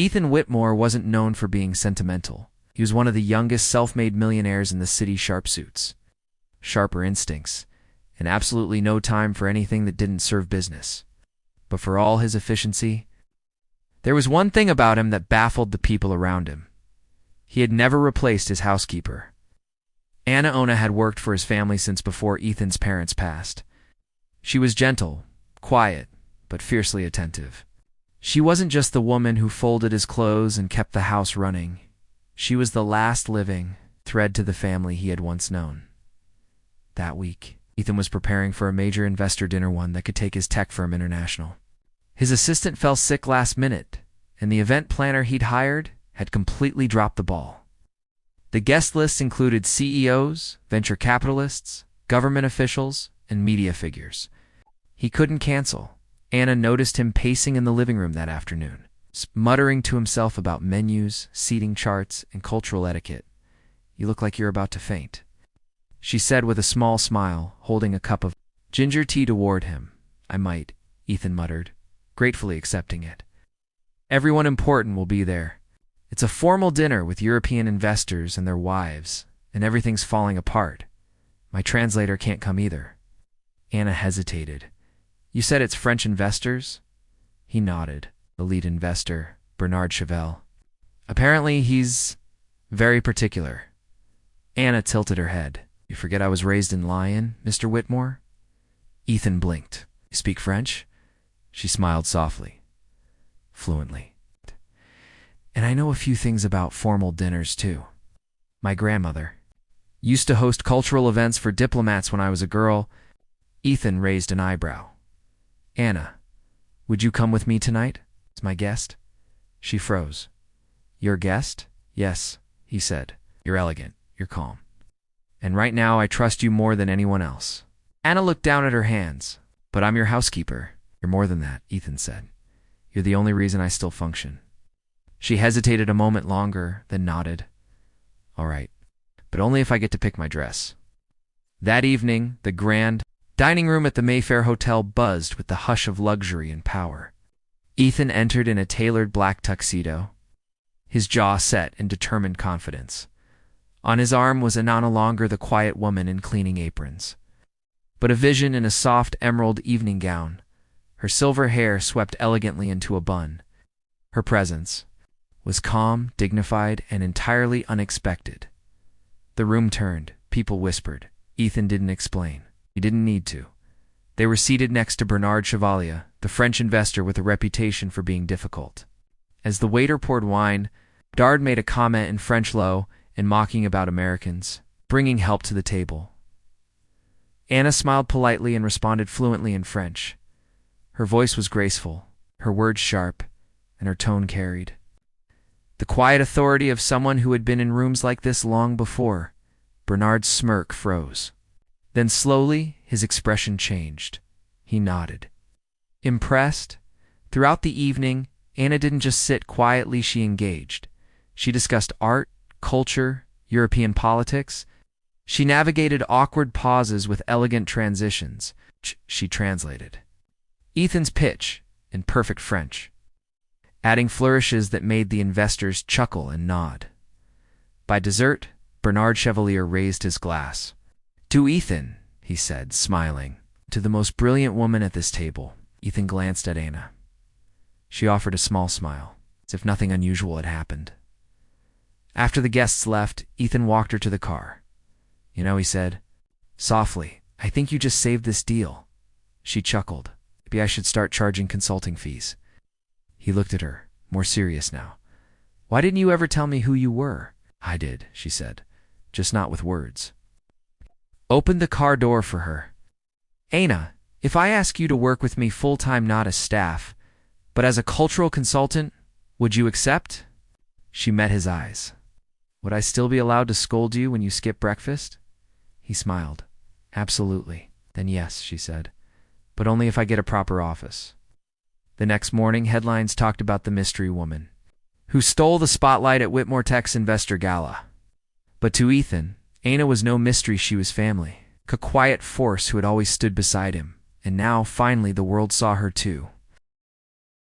Ethan Whitmore wasn't known for being sentimental. He was one of the youngest self-made millionaires in the city sharpsuits. Sharper instincts, and absolutely no time for anything that didn't serve business. But for all his efficiency, there was one thing about him that baffled the people around him. He had never replaced his housekeeper. Anna had worked for his family since before Ethan's parents passed. She was gentle, quiet, but fiercely attentive. She wasn't just the woman who folded his clothes and kept the house running. She was the last living thread to the family he had once known. That week, Ethan was preparing for a major investor dinner, one that could take his tech firm international. His assistant fell sick last minute, and the event planner he'd hired had completely dropped the ball. The guest list included CEOs, venture capitalists, government officials, and media figures. He couldn't cancel. Anna noticed him pacing in the living room that afternoon, muttering to himself about menus, seating charts, and cultural etiquette. "You look like you're about to faint," she said with a small smile, holding a cup of ginger tea toward him. "I might," Ethan muttered, gratefully accepting it. "Everyone important will be there. It's a formal dinner with European investors and their wives, and everything's falling apart. My translator can't come either." Anna hesitated. "You said it's French investors?" He nodded. "The lead investor, Bernard Chevelle. Apparently he's very particular." Anna tilted her head. "You forget I was raised in Lyon, Mr. Whitmore?" Ethan blinked. "You speak French?" She smiled softly. "Fluently. And I know a few things about formal dinners, too. My grandmother used to host cultural events for diplomats when I was a girl." Ethan raised an eyebrow. "Anna, would you come with me tonight as my guest?" She froze. "Your guest?" "Yes," he said. "You're elegant. You're calm. And right now I trust you more than anyone else." Anna looked down at her hands. "But I'm your housekeeper." "You're more than that," Ethan said. "You're the only reason I still function." She hesitated a moment longer, then nodded. "All right, but only if I get to pick my dress." That evening, the grand dining room at the Mayfair Hotel buzzed with the hush of luxury and power. Ethan entered in a tailored black tuxedo, his jaw set in determined confidence. On his arm was Anna, longer the quiet woman in cleaning aprons, but a vision in a soft emerald evening gown. Her silver hair swept elegantly into a bun. Her presence was calm, dignified, and entirely unexpected. The room turned. People whispered. Ethan didn't explain. He didn't need to. They were seated next to Bernard Chevalier, the French investor with a reputation for being difficult. As the waiter poured wine, Dard made a comment in French, low and mocking, about Americans bringing help to the table. Anna smiled politely and responded fluently in French. Her voice was graceful, her words sharp, and her tone carried the quiet authority of someone who had been in rooms like this long before. Bernard's smirk froze. Then slowly, his expression changed. He nodded. Impressed? Throughout the evening, Anna didn't just sit quietly, she engaged. She discussed art, culture, European politics. She navigated awkward pauses with elegant transitions. She translated Ethan's pitch in perfect French, adding flourishes that made the investors chuckle and nod. By dessert, Bernard Chevalier raised his glass. "To Ethan," he said, smiling. "To the most brilliant woman at this table." Ethan glanced at Anna. She offered a small smile, as if nothing unusual had happened. After the guests left, Ethan walked her to the car. "You know," he said, softly, "I think you just saved this deal." She chuckled. "Maybe I should start charging consulting fees." He looked at her, more serious now. "Why didn't you ever tell me who you were?" "I did," she said, "just not with words." Opened the car door for her. "Anna, if I ask you to work with me full-time, not as staff, but as a cultural consultant, would you accept?" She met his eyes. "Would I still be allowed to scold you when you skip breakfast?" He smiled. "Absolutely." "Then yes," she said, "but only if I get a proper office." The next morning, headlines talked about the mystery woman who stole the spotlight at Whitmore Tech's investor gala. But to Ethan, Anna was no mystery. She was family, a quiet force who had always stood beside him, and now, finally, the world saw her too.